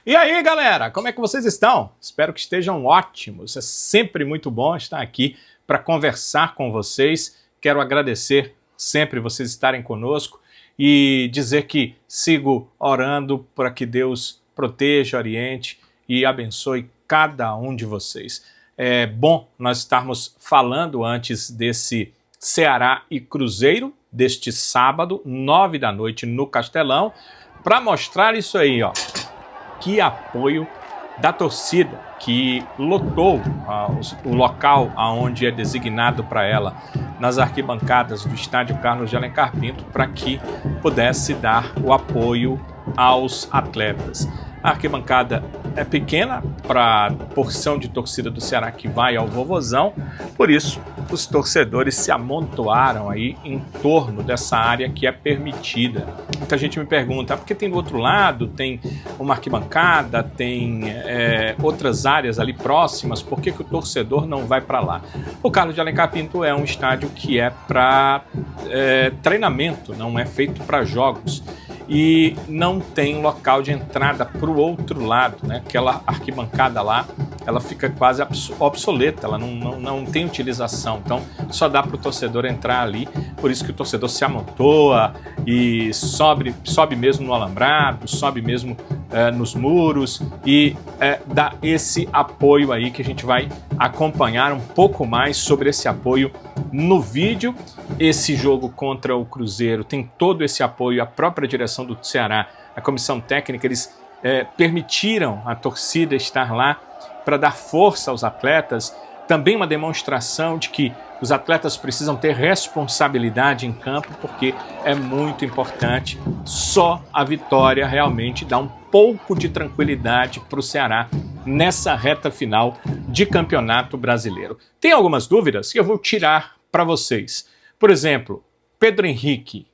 E aí, galera, como é que vocês estão? Espero que estejam ótimos. É sempre muito bom estar aqui para conversar com vocês. Quero agradecer sempre vocês estarem conosco e dizer que sigo orando para que Deus proteja, oriente e abençoe cada um de vocês. É bom nós estarmos falando antes desse Ceará e Cruzeiro, deste sábado, 9 da noite no Castelão, para mostrar isso aí, ó. Que apoio da torcida que lotou o local aonde é designado para ela, nas arquibancadas do estádio Carlos de Alencar Pinto, para que pudesse dar o apoio aos atletas. A arquibancada é pequena para a porção de torcida do Ceará que vai ao Vovozão, por isso os torcedores se amontoaram aí em torno dessa área que é permitida. Muita gente me pergunta, porque tem do outro lado, tem uma arquibancada, tem outras áreas ali próximas, por que o torcedor não vai para lá? O Carlos de Alencar Pinto é um estádio que é para treinamento, não é feito para jogos. E não tem local de entrada para o outro lado, né? Aquela arquibancada lá, ela fica quase obsoleta, ela não tem utilização, então só dá para o torcedor entrar ali, por isso que o torcedor se amontoa e sobe mesmo no alambrado, sobe mesmo nos muros e dá esse apoio aí que a gente vai acompanhar um pouco mais sobre esse apoio no vídeo. Esse jogo contra o Cruzeiro tem todo esse apoio, a própria direção do Ceará, a comissão técnica, eles permitiram a torcida estar lá para dar força aos atletas, também uma demonstração de que os atletas precisam ter responsabilidade em campo, porque é muito importante. Só a vitória realmente dá um pouco de tranquilidade para o Ceará nessa reta final de Campeonato Brasileiro. Tem algumas dúvidas que eu vou tirar para vocês. Por exemplo, Pedro Henrique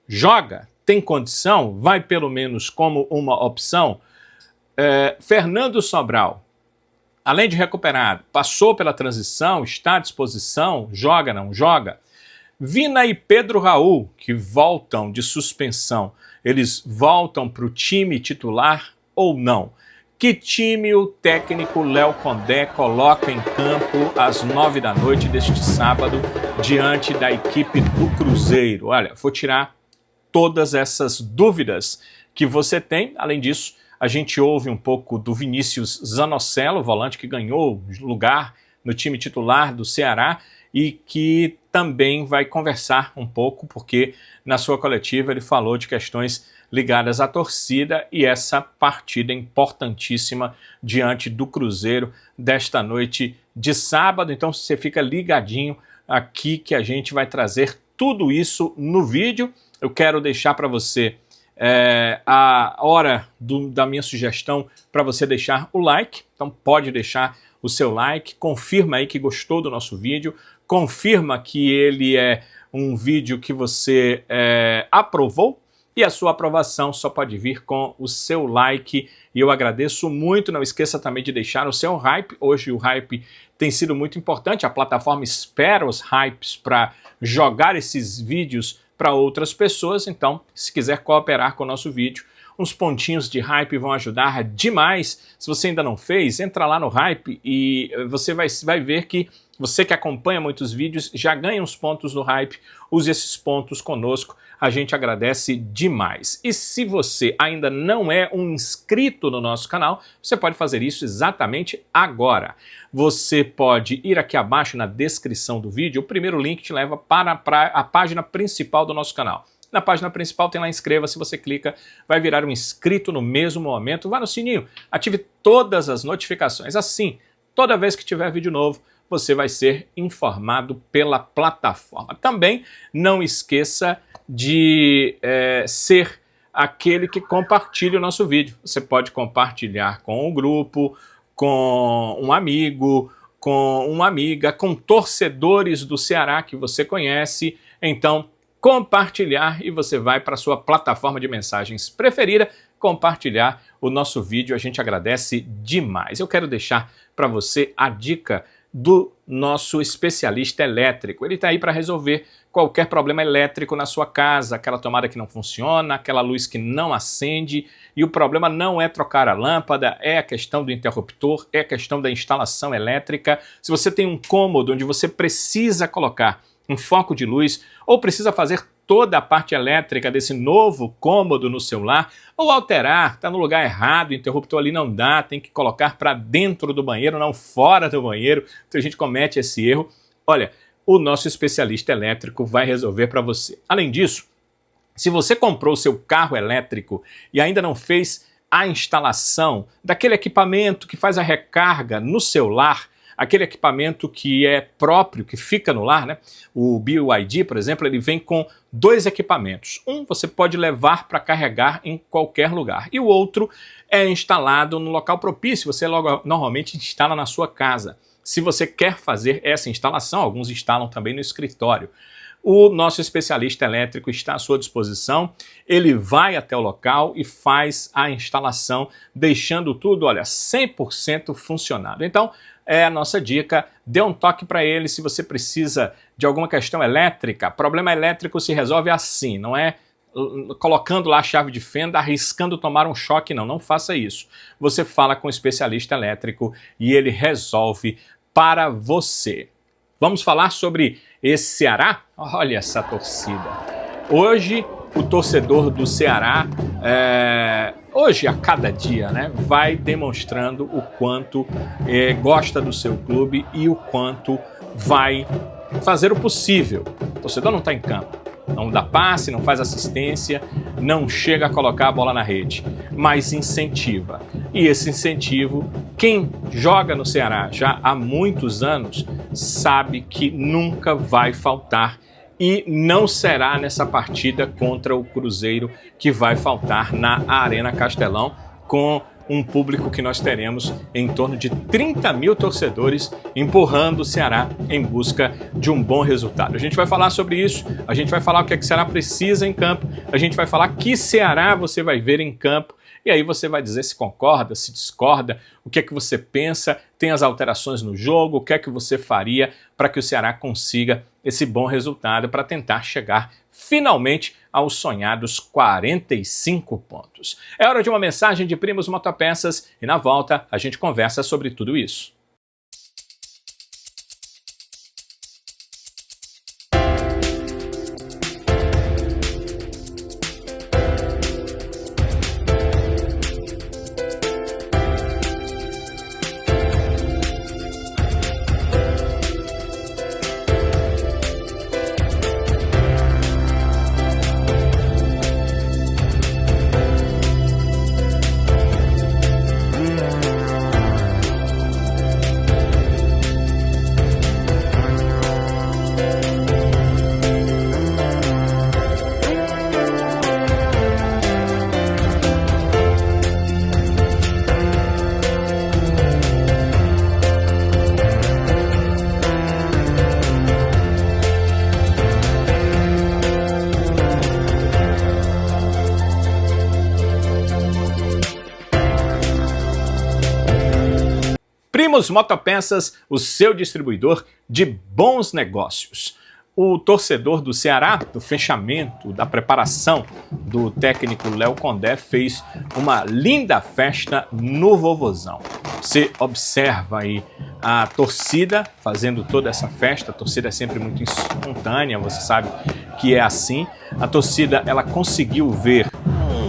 joga? Tem condição? Vai pelo menos como uma opção? Fernando Sobral, além de recuperado, passou pela transição, está à disposição, joga, não joga? Vina e Pedro Raul, que voltam de suspensão, eles voltam para o time titular ou não? Que time o técnico Léo Condé coloca em campo às 9 da noite deste sábado diante da equipe do Cruzeiro? Olha, vou tirar todas essas dúvidas que você tem. Além disso, a gente ouve um pouco do Vinícius Zanocelo, volante que ganhou lugar no time titular do Ceará e que também vai conversar um pouco, porque na sua coletiva ele falou de questões ligadas à torcida e essa partida importantíssima diante do Cruzeiro desta noite de sábado. Então você fica ligadinho aqui que a gente vai trazer tudo isso no vídeo. Eu quero deixar para você a hora da minha sugestão para você deixar o like. Então pode deixar o seu like, confirma aí que gostou do nosso vídeo, confirma que ele é um vídeo que você aprovou, e a sua aprovação só pode vir com o seu like, e eu agradeço muito. Não esqueça também de deixar o seu hype. Hoje o hype tem sido muito importante, a plataforma espera os hypes para jogar esses vídeos para outras pessoas, então se quiser cooperar com o nosso vídeo, uns pontinhos de hype vão ajudar demais. Se você ainda não fez, entra lá no hype e você vai ver que você que acompanha muitos vídeos já ganha uns pontos no hype. Use esses pontos conosco, a gente agradece demais. E se você ainda não é um inscrito no nosso canal, você pode fazer isso exatamente agora. Você pode ir aqui abaixo na descrição do vídeo, o primeiro link te leva para a página principal do nosso canal. Na página principal tem lá inscreva-se, você clica, vai virar um inscrito no mesmo momento, vá no sininho, ative todas as notificações. Assim, toda vez que tiver vídeo novo, você vai ser informado pela plataforma. Também não esqueça de ser aquele que compartilha o nosso vídeo. Você pode compartilhar com o grupo, com um amigo, com uma amiga, com torcedores do Ceará que você conhece. Então, compartilhar e você vai para a sua plataforma de mensagens preferida, compartilhar o nosso vídeo, a gente agradece demais. Eu quero deixar para você a dica do nosso especialista elétrico. Ele está aí para resolver qualquer problema elétrico na sua casa, aquela tomada que não funciona, aquela luz que não acende, e o problema não é trocar a lâmpada, é a questão do interruptor, é a questão da instalação elétrica. Se você tem um cômodo onde você precisa colocar um foco de luz ou precisa fazer toda a parte elétrica desse novo cômodo no seu lar, ou alterar, está no lugar errado, o interruptor ali não dá, tem que colocar para dentro do banheiro, não fora do banheiro, então a gente comete esse erro. Olha, o nosso especialista elétrico vai resolver para você. Além disso, se você comprou o seu carro elétrico e ainda não fez a instalação daquele equipamento que faz a recarga no seu lar, aquele equipamento que é próprio, que fica no lar, né? O BYD, por exemplo, ele vem com 2 equipamentos. Um você pode levar para carregar em qualquer lugar e o outro é instalado no local propício, você normalmente instala na sua casa. Se você quer fazer essa instalação, alguns instalam também no escritório. O nosso especialista elétrico está à sua disposição, ele vai até o local e faz a instalação, deixando tudo, olha, 100% funcionado. Então, é a nossa dica, dê um toque para ele se você precisa de alguma questão elétrica. Problema elétrico se resolve assim, não é colocando lá a chave de fenda, arriscando tomar um choque, não faça isso. Você fala com o especialista elétrico e ele resolve para você. Vamos falar sobre esse Ceará? Olha essa torcida. Hoje, o torcedor do Ceará, hoje a cada dia, né, vai demonstrando o quanto gosta do seu clube e o quanto vai fazer o possível. O torcedor não está em campo, não dá passe, não faz assistência, não chega a colocar a bola na rede, mas incentiva. E esse incentivo, quem joga no Ceará já há muitos anos, sabe que nunca vai faltar. E não será nessa partida contra o Cruzeiro que vai faltar na Arena Castelão, com um público que nós teremos em torno de 30 mil torcedores empurrando o Ceará em busca de um bom resultado. A gente vai falar sobre isso, a gente vai falar o que é que o Ceará precisa em campo, a gente vai falar que Ceará você vai ver em campo, e aí você vai dizer se concorda, se discorda, o que é que você pensa, tem as alterações no jogo, o que é que você faria para que o Ceará consiga esse bom resultado para tentar chegar finalmente aos sonhados 45 pontos. É hora de uma mensagem de Primos Motopeças e na volta a gente conversa sobre tudo isso. Primos Motopeças, o seu distribuidor de bons negócios. O torcedor do Ceará, do fechamento, da preparação do técnico Léo Condé, fez uma linda festa no Vovozão. Você observa aí a torcida fazendo toda essa festa, a torcida é sempre muito espontânea, você sabe que é assim. A torcida, ela conseguiu ver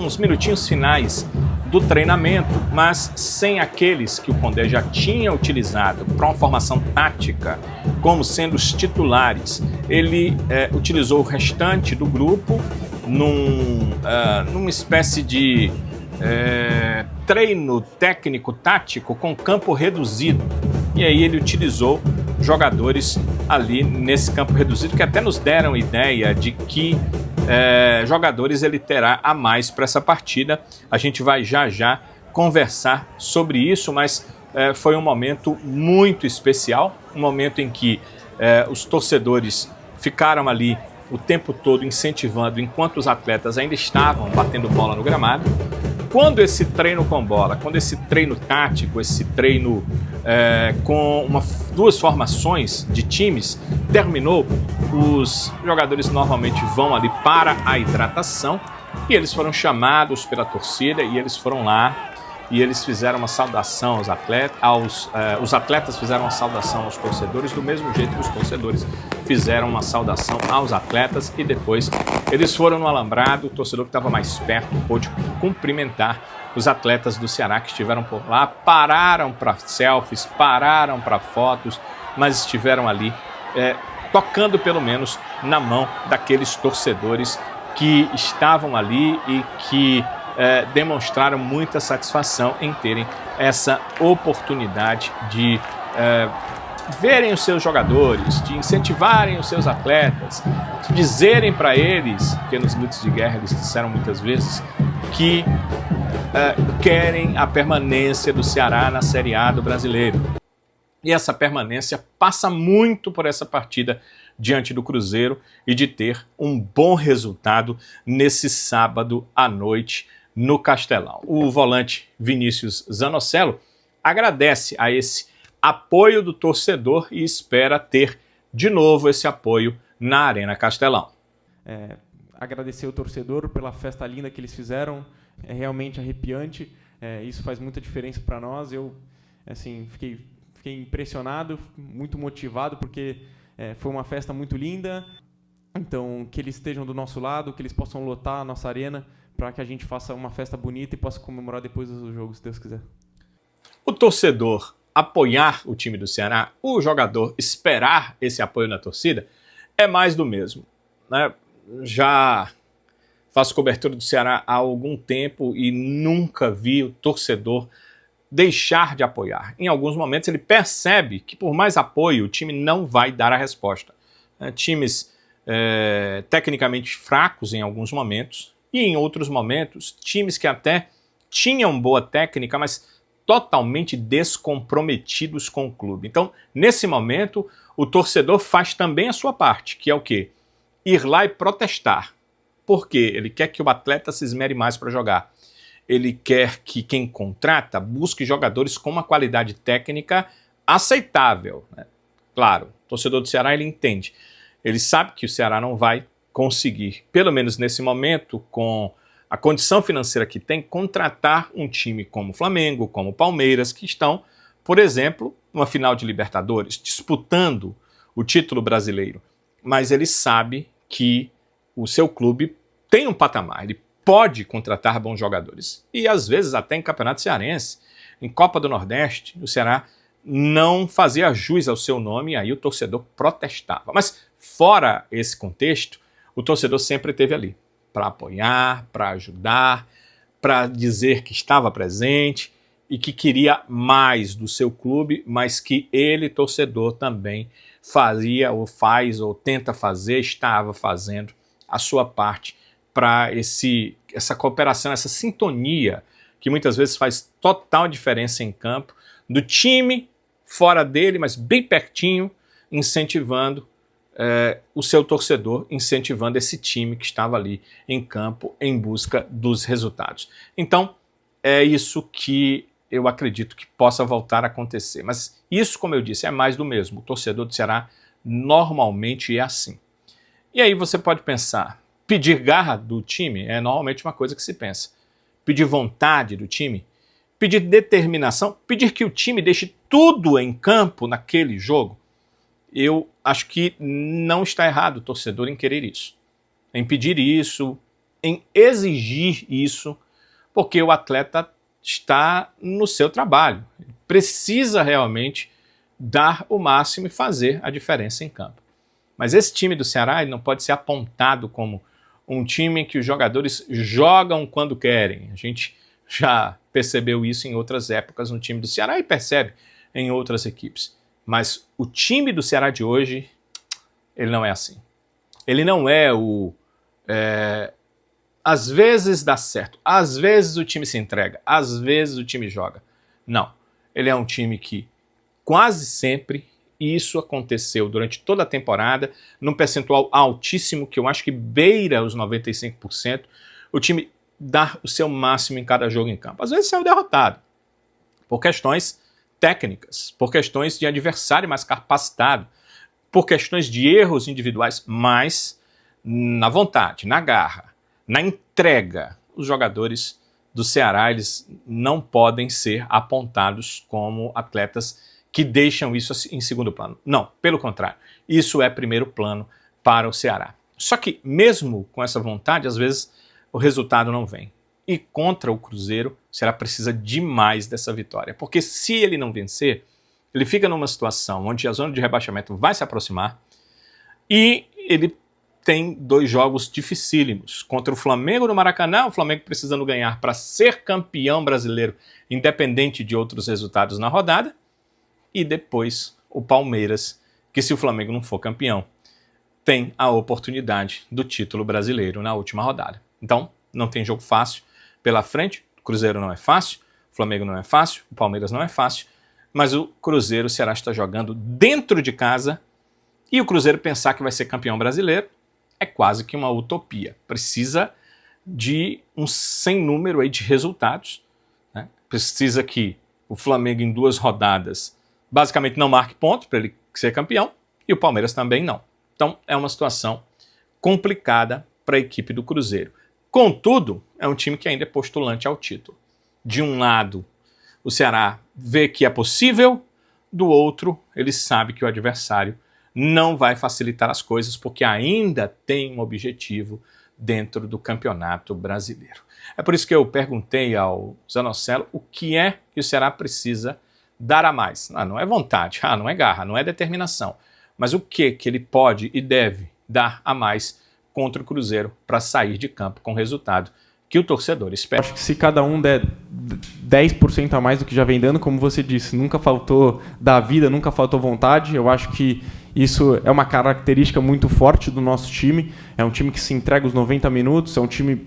uns minutinhos finais do treinamento, mas sem aqueles que o Condé já tinha utilizado para uma formação tática, como sendo os titulares. Ele utilizou o restante do grupo numa espécie de treino técnico-tático com campo reduzido. E aí ele utilizou jogadores ali nesse campo reduzido que até nos deram ideia de que jogadores ele terá a mais para essa partida. A gente vai já conversar sobre isso, mas foi um momento muito especial, um momento em que os torcedores ficaram ali o tempo todo incentivando enquanto os atletas ainda estavam batendo bola no gramado. quando esse treino com bola, quando esse treino tático, esse treino com duas formações de times terminou, os jogadores normalmente vão ali para a hidratação e eles foram chamados pela torcida e eles foram lá e eles fizeram uma saudação aos atletas, os atletas fizeram uma saudação aos torcedores, do mesmo jeito que os torcedores fizeram uma saudação aos atletas e depois eles foram no alambrado, o torcedor que estava mais perto pôde cumprimentar os atletas do Ceará que estiveram por lá, pararam para selfies, pararam para fotos, mas estiveram ali tocando pelo menos na mão daqueles torcedores que estavam ali e que demonstraram muita satisfação em terem essa oportunidade de verem os seus jogadores, de incentivarem os seus atletas, de dizerem para eles, porque nos gritos de guerra eles disseram muitas vezes, que querem a permanência do Ceará na Série A do Brasileiro. E essa permanência passa muito por essa partida diante do Cruzeiro e de ter um bom resultado nesse sábado à noite no Castelão. O volante Vinícius Zanocelo agradece a esse apoio do torcedor e espera ter de novo esse apoio na Arena Castelão. Agradecer o torcedor pela festa linda que eles fizeram, é realmente arrepiante, isso faz muita diferença para nós. Eu fiquei impressionado, muito motivado, porque foi uma festa muito linda. Então, que eles estejam do nosso lado, que eles possam lotar a nossa arena, para que a gente faça uma festa bonita e possa comemorar depois do jogo, se Deus quiser. O torcedor apoiar o time do Ceará, o jogador esperar esse apoio na torcida, é mais do mesmo, né? Já faço cobertura do Ceará há algum tempo e nunca vi o torcedor deixar de apoiar. Em alguns momentos ele percebe que por mais apoio o time não vai dar a resposta. Times tecnicamente fracos em alguns momentos e em outros momentos times que até tinham boa técnica, mas totalmente descomprometidos com o clube. Então, nesse momento, o torcedor faz também a sua parte, que é o quê? Ir lá e protestar. Por quê? Ele quer que o atleta se esmere mais para jogar. Ele quer que quem contrata busque jogadores com uma qualidade técnica aceitável, né? Claro, o torcedor do Ceará ele entende. Ele sabe que o Ceará não vai conseguir, pelo menos nesse momento, com a condição financeira que tem, contratar um time como o Flamengo, como o Palmeiras, que estão, por exemplo, numa final de Libertadores, disputando o título brasileiro. Mas ele sabe que o seu clube tem um patamar, ele pode contratar bons jogadores. E às vezes até em Campeonato Cearense, em Copa do Nordeste, o Ceará não fazia jus ao seu nome e aí o torcedor protestava. Mas fora esse contexto, o torcedor sempre esteve ali para apoiar, para ajudar, para dizer que estava presente e que queria mais do seu clube, mas que ele, torcedor, também fazia ou faz ou tenta fazer, estava fazendo a sua parte para essa cooperação, essa sintonia que muitas vezes faz total diferença em campo, do time fora dele, mas bem pertinho, incentivando o seu torcedor, incentivando esse time que estava ali em campo em busca dos resultados. Então, é isso que eu acredito que possa voltar a acontecer. Mas isso, como eu disse, é mais do mesmo. O torcedor do Ceará normalmente é assim. E aí você pode pensar, pedir garra do time é normalmente uma coisa que se pensa. Pedir vontade do time, pedir determinação, pedir que o time deixe tudo em campo naquele jogo. Eu acho que não está errado o torcedor em querer isso, em pedir isso, em exigir isso, porque o atleta está no seu trabalho. Ele precisa realmente dar o máximo e fazer a diferença em campo. Mas esse time do Ceará ele não pode ser apontado como um time em que os jogadores jogam quando querem. A gente já percebeu isso em outras épocas no time do Ceará e percebe em outras equipes. Mas o time do Ceará de hoje, ele não é assim. Ele não é às vezes dá certo, às vezes o time se entrega, às vezes o time joga. Não. Ele é um time que quase sempre, e isso aconteceu durante toda a temporada, num percentual altíssimo, que eu acho que beira os 95%, o time dar o seu máximo em cada jogo em campo. Às vezes saiu derrotado, por questões técnicas, por questões de adversário mais capacitado, por questões de erros individuais, mas na vontade, na garra, na entrega, os jogadores do Ceará, eles não podem ser apontados como atletas que deixam isso em segundo plano. Não, pelo contrário, isso é primeiro plano para o Ceará. Só que mesmo com essa vontade, às vezes o resultado não vem. E contra o Cruzeiro, o Ceará precisa demais dessa vitória, porque se ele não vencer, ele fica numa situação onde a zona de rebaixamento vai se aproximar e ele tem 2 jogos dificílimos. Contra o Flamengo no Maracanã, o Flamengo precisando ganhar para ser campeão brasileiro, independente de outros resultados na rodada, e depois o Palmeiras, que se o Flamengo não for campeão, tem a oportunidade do título brasileiro na última rodada. Então, não tem jogo fácil pela frente, o Cruzeiro não é fácil, o Flamengo não é fácil, o Palmeiras não é fácil, mas o Cruzeiro, o Ceará está jogando dentro de casa e o Cruzeiro pensar que vai ser campeão brasileiro é quase que uma utopia. Precisa de um sem número aí de resultados, né? Precisa que o Flamengo em 2 rodadas basicamente não marque ponto para ele ser campeão e o Palmeiras também não. Então é uma situação complicada para a equipe do Cruzeiro. Contudo, é um time que ainda é postulante ao título. De um lado, o Ceará vê que é possível, do outro, ele sabe que o adversário não vai facilitar as coisas, porque ainda tem um objetivo dentro do Campeonato Brasileiro. É por isso que eu perguntei ao Zanocelo o que é que o Ceará precisa dar a mais. Não é vontade, não é garra, não é determinação, mas o que ele pode e deve dar a mais contra o Cruzeiro para sair de campo com o resultado que o torcedor espera. Acho que se cada um der 10% a mais do que já vem dando, como você disse, nunca faltou da vida, nunca faltou vontade. Eu acho que isso é uma característica muito forte do nosso time. É um time que se entrega os 90 minutos, é um time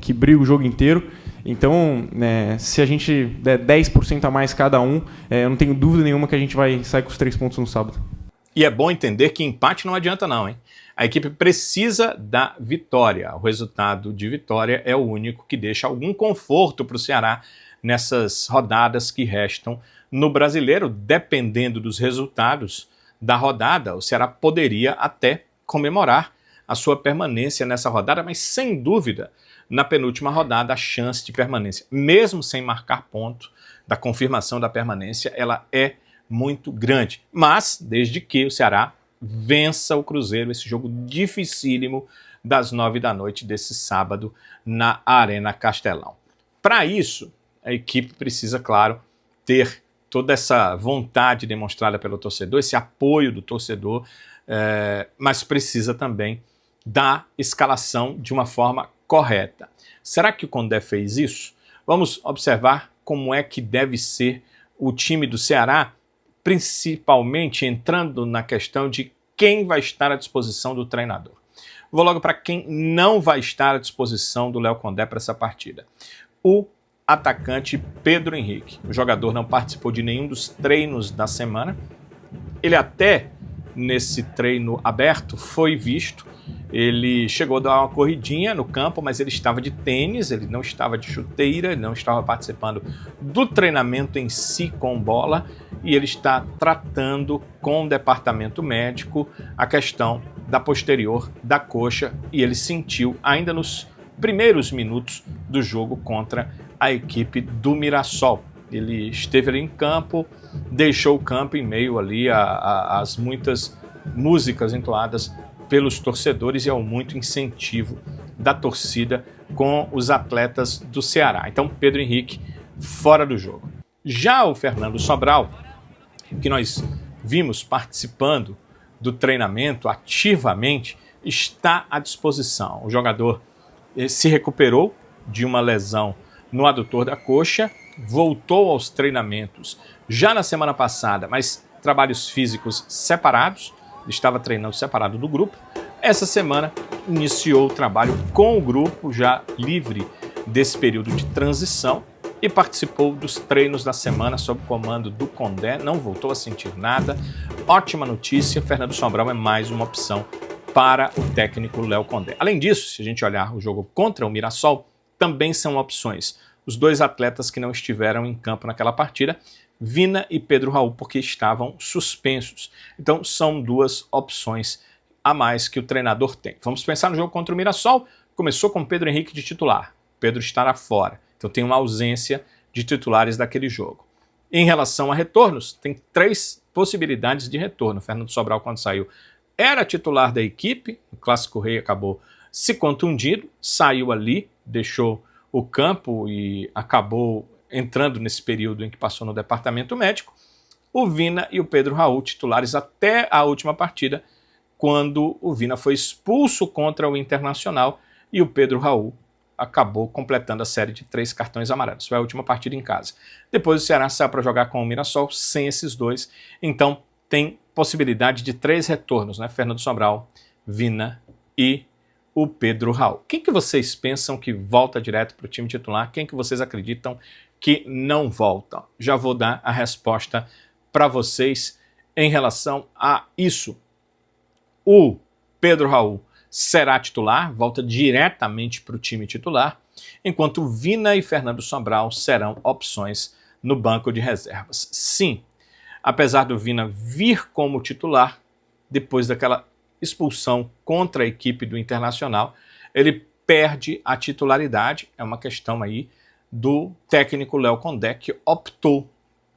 que briga o jogo inteiro. Então, se a gente der 10% a mais cada um, eu não tenho dúvida nenhuma que a gente vai sair com os 3 pontos no sábado. E é bom entender que empate não adianta não, hein? A equipe precisa da vitória. O resultado de vitória é o único que deixa algum conforto para o Ceará nessas rodadas que restam no Brasileiro. Dependendo dos resultados da rodada, o Ceará poderia até comemorar a sua permanência nessa rodada, mas sem dúvida, na penúltima rodada, a chance de permanência, mesmo sem marcar ponto da confirmação da permanência, ela é muito grande. Mas, desde que o Ceará vença o Cruzeiro, esse jogo dificílimo das 9 da noite desse sábado na Arena Castelão. Para isso, a equipe precisa, claro, ter toda essa vontade demonstrada pelo torcedor, esse apoio do torcedor, mas precisa também da escalação de uma forma correta. Será que o Condé fez isso? Vamos observar como é que deve ser o time do Ceará, principalmente entrando na questão de quem vai estar à disposição do treinador. Vou logo para quem não vai estar à disposição do Léo Condé para essa partida. O atacante Pedro Henrique. O jogador não participou de nenhum dos treinos da semana. Ele até, nesse treino aberto, foi visto. Ele chegou a dar uma corridinha no campo, mas ele estava de tênis, ele não estava de chuteira, ele não estava participando do treinamento em si com bola, e ele está tratando com o departamento médico a questão da posterior da coxa, e ele sentiu ainda nos primeiros minutos do jogo contra a equipe do Mirassol. Ele esteve ali em campo, deixou o campo em meio ali às muitas músicas entoadas pelos torcedores e ao muito incentivo da torcida com os atletas do Ceará. Então, Pedro Henrique fora do jogo. Já o Fernando Sobral, que nós vimos participando do treinamento ativamente, está à disposição. O jogador se recuperou de uma lesão no adutor da coxa, voltou aos treinamentos já na semana passada, mas trabalhos físicos separados, estava treinando separado do grupo. Essa semana iniciou o trabalho com o grupo, já livre desse período de transição, e participou dos treinos da semana sob o comando do Condé, não voltou a sentir nada. Ótima notícia, Fernando Sobral é mais uma opção para o técnico Léo Condé. Além disso, se a gente olhar o jogo contra o Mirassol, também são opções. Os dois atletas que não estiveram em campo naquela partida, Vina e Pedro Raul, porque estavam suspensos. Então são duas opções a mais que o treinador tem. Vamos pensar no jogo contra o Mirassol. Começou com Pedro Henrique de titular. Pedro estará fora. Então tem uma ausência de titulares daquele jogo. Em relação a retornos, tem 3 possibilidades de retorno. Fernando Sobral, quando saiu, era titular da equipe. O Clássico Rei acabou se contundindo, saiu ali, deixou o campo e acabou entrando nesse período em que passou no departamento médico. O Vina e o Pedro Raul, titulares até a última partida, quando o Vina foi expulso contra o Internacional e o Pedro Raul acabou completando a série de 3 cartões amarelos. Foi a última partida em casa. Depois o Ceará saiu para jogar com o Mirassol sem esses dois. Então tem possibilidade de 3 retornos, né? Fernando Sobral, Vina e o Pedro Raul. Quem que vocês pensam que volta direto para o time titular? Quem que vocês acreditam que não volta? Já vou dar a resposta para vocês em relação a isso. O Pedro Raul será titular, volta diretamente para o time titular, enquanto Vina e Fernando Sobral serão opções no banco de reservas. Sim, apesar do Vina vir como titular, depois daquela expulsão contra a equipe do Internacional, ele perde a titularidade. É uma questão aí do técnico Léo Condé, que optou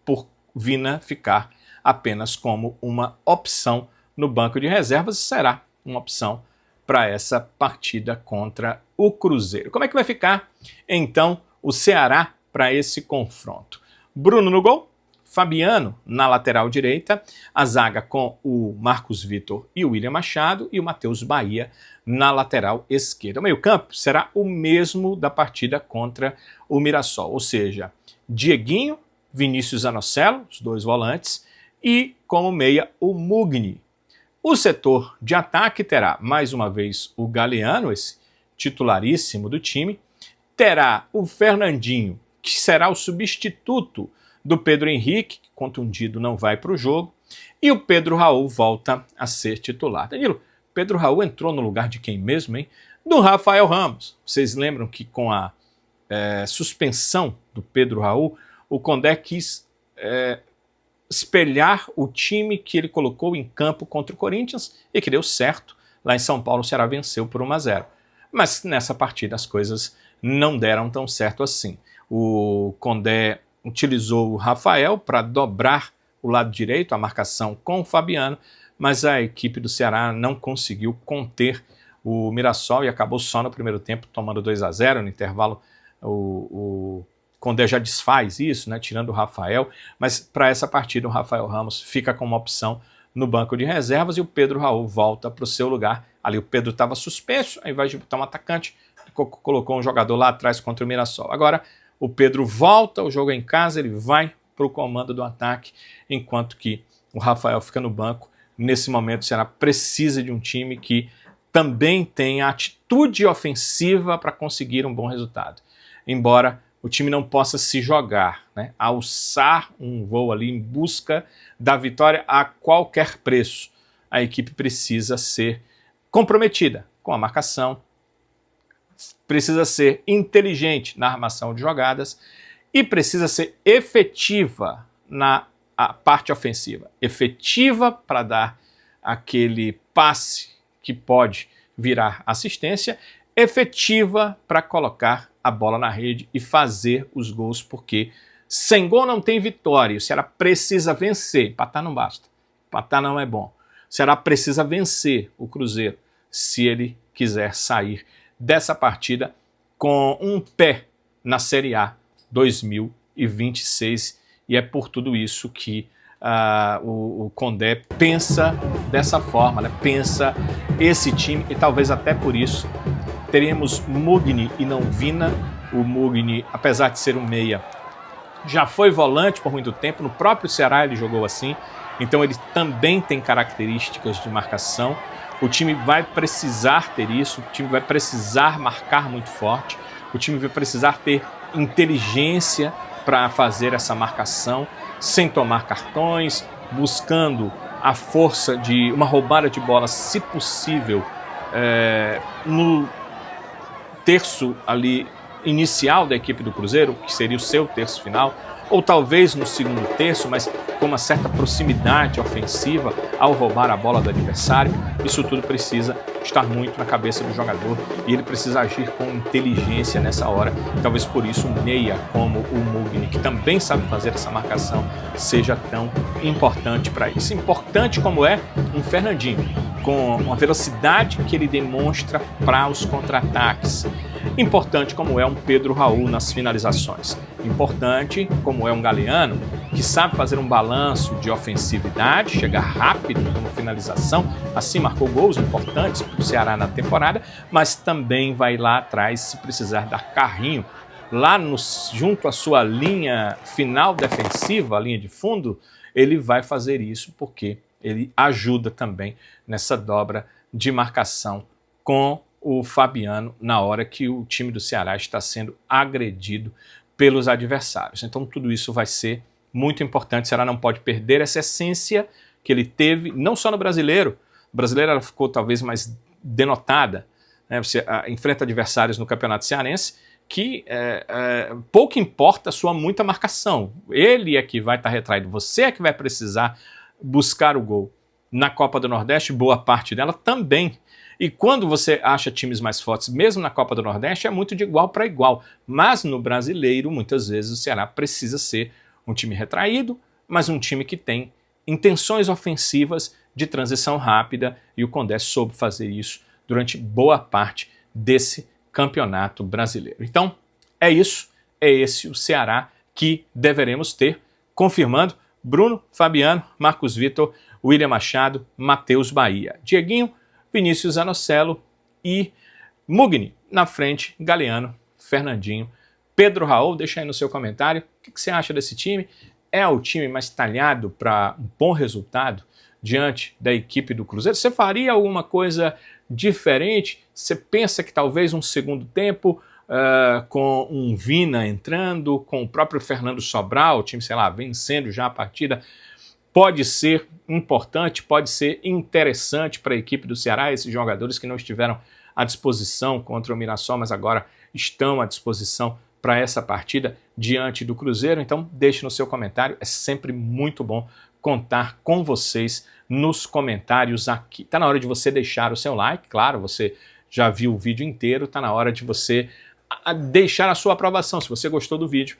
por Vina ficar apenas como uma opção no banco de reservas e será uma opção para essa partida contra o Cruzeiro. Como é que vai ficar, então, o Ceará para esse confronto? Bruno no gol, Fabiano na lateral direita, a zaga com o Marcos Vitor e o William Machado e o Matheus Bahia na lateral esquerda. O meio-campo será o mesmo da partida contra o Mirassol, ou seja, Dieguinho, Vinícius Anocelo, os 2 volantes, e como meia o Mugni. O setor de ataque terá, mais uma vez, o Galeano, esse titularíssimo do time, terá o Fernandinho, que será o substituto do Pedro Henrique, que contundido não vai para o jogo, e o Pedro Raul volta a ser titular. Danilo, Pedro Raul entrou no lugar de quem mesmo, hein? Do Rafael Ramos. Vocês lembram que com a suspensão do Pedro Raul, o Condé quis espelhar o time que ele colocou em campo contra o Corinthians e que deu certo. Lá em São Paulo o Ceará venceu por 1-0. Mas nessa partida as coisas não deram tão certo assim. O Condé utilizou o Rafael para dobrar o lado direito, a marcação com o Fabiano, mas a equipe do Ceará não conseguiu conter o Mirassol e acabou só no primeiro tempo tomando 2-0. No intervalo o Condé já desfaz isso, né, tirando o Rafael, mas para essa partida o Rafael Ramos fica como opção no banco de reservas e o Pedro Raul volta para o seu lugar. Ali o Pedro estava suspenso, ao invés de botar um atacante, colocou um jogador lá atrás contra o Mirassol. Agora o Pedro volta, o jogo é em casa, ele vai para o comando do ataque, enquanto que o Rafael fica no banco. Nesse momento o Ceará precisa de um time que também tenha atitude ofensiva para conseguir um bom resultado. Embora o time não possa se jogar, né, alçar um voo ali em busca da vitória a qualquer preço. A equipe precisa ser comprometida com a marcação, precisa ser inteligente na armação de jogadas e precisa ser efetiva na parte ofensiva. Efetiva para dar aquele passe que pode virar assistência, efetiva para colocar a bola na rede e fazer os gols, porque sem gol não tem vitória. O Ceará precisa vencer. Empatar não basta. Empatar não é bom. O Ceará precisa vencer o Cruzeiro se ele quiser sair dessa partida com um pé na Série A 2026. E é por tudo isso que o Condé pensa dessa forma, né? Pensa esse time e talvez até por isso teremos Mugni e não Vina. O Mugni, apesar de ser um meia, já foi volante por muito tempo. No próprio Ceará ele jogou assim. Então ele também tem características de marcação. O time vai precisar ter isso. O time vai precisar marcar muito forte. O time vai precisar ter inteligência para fazer essa marcação sem tomar cartões, buscando a força de uma roubada de bola, se possível, no terço ali inicial da equipe do Cruzeiro, que seria o seu terço final, ou talvez no segundo terço, mas com uma certa proximidade ofensiva ao roubar a bola do adversário. Isso tudo precisa estar muito na cabeça do jogador e ele precisa agir com inteligência nessa hora. Talvez por isso um meia como o Mugni, que também sabe fazer essa marcação, seja tão importante para isso. Importante como é um Fernandinho, com a velocidade que ele demonstra para os contra-ataques. Importante como é um Pedro Raul nas finalizações. Importante como é um Galeano, que sabe fazer um balanço de ofensividade, chegar rápido como finalização, assim marcou gols importantes para o Ceará na temporada, mas também vai lá atrás se precisar dar carrinho, lá junto à sua linha final defensiva, a linha de fundo, ele vai fazer isso porque ele ajuda também nessa dobra de marcação com o Fabiano na hora que o time do Ceará está sendo agredido pelos adversários. Então tudo isso vai ser muito importante. O Ceará não pode perder essa essência que ele teve, não só no Brasileiro. O Brasileiro ela ficou talvez mais denotada, né? Você enfrenta adversários no Campeonato Cearense que pouco importa a sua muita marcação. Ele é que vai estar retraído, você é que vai precisar buscar o gol. Na Copa do Nordeste, boa parte dela também. E quando você acha times mais fortes, mesmo na Copa do Nordeste, é muito de igual para igual. Mas no Brasileiro, muitas vezes o Ceará precisa ser um time retraído, mas um time que tem intenções ofensivas de transição rápida, e o Condé soube fazer isso durante boa parte desse campeonato brasileiro. Então, é isso, é esse o Ceará que deveremos ter, confirmando Bruno, Fabiano, Marcos Vitor, William Machado, Matheus Bahia, Dieguinho, Vinícius Anocelo e Mugni. Na frente, Galeano, Fernandinho, Pedro Raul. Deixa aí no seu comentário o que você acha desse time. É o time mais talhado para um bom resultado diante da equipe do Cruzeiro? Você faria alguma coisa diferente? Você pensa que talvez um segundo tempo com um Vina entrando, com o próprio Fernando Sobral, o time, sei lá, vencendo já a partida, pode ser importante, pode ser interessante para a equipe do Ceará, esses jogadores que não estiveram à disposição contra o Mirassol, mas agora estão à disposição para essa partida diante do Cruzeiro? Então deixe no seu comentário, é sempre muito bom contar com vocês nos comentários aqui. Está na hora de você deixar o seu like, claro, você já viu o vídeo inteiro, está na hora de você deixar a sua aprovação, se você gostou do vídeo.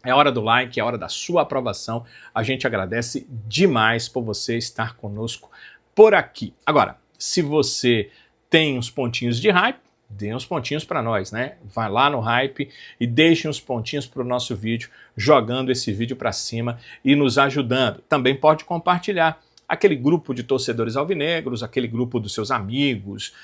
É hora do like, é hora da sua aprovação. A gente agradece demais por você estar conosco por aqui. Agora, se você tem uns pontinhos de hype, dê uns pontinhos para nós, né? Vai lá no hype e deixe uns pontinhos para o nosso vídeo, jogando esse vídeo para cima e nos ajudando. Também pode compartilhar aquele grupo de torcedores alvinegros, aquele grupo dos seus amigos,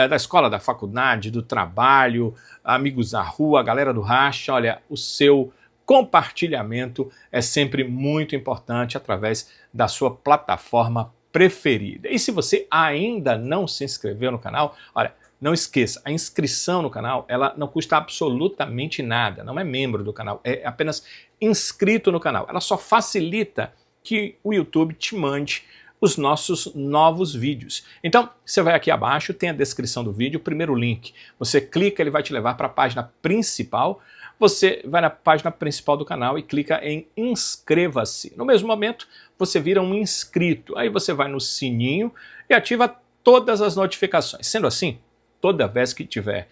da escola, da faculdade, do trabalho, amigos da rua, a galera do racha. Olha, o seu compartilhamento é sempre muito importante através da sua plataforma preferida. E se você ainda não se inscreveu no canal, olha, não esqueça, a inscrição no canal, ela não custa absolutamente nada, não é membro do canal, é apenas inscrito no canal. Ela só facilita que o YouTube te mande os nossos novos vídeos. Então, você vai aqui abaixo, tem a descrição do vídeo, o primeiro link. Você clica, ele vai te levar para a página principal. Você vai na página principal do canal e clica em inscreva-se. No mesmo momento, você vira um inscrito. Aí você vai no sininho e ativa todas as notificações. Sendo assim, toda vez que tiver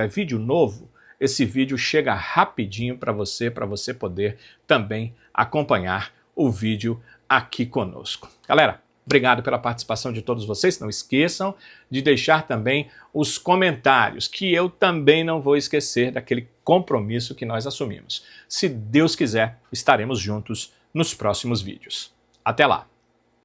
vídeo novo, esse vídeo chega rapidinho para você poder também acompanhar o vídeo aqui conosco. Galera, obrigado pela participação de todos vocês. Não esqueçam de deixar também os comentários, que eu também não vou esquecer daquele compromisso que nós assumimos. Se Deus quiser, estaremos juntos nos próximos vídeos. Até lá!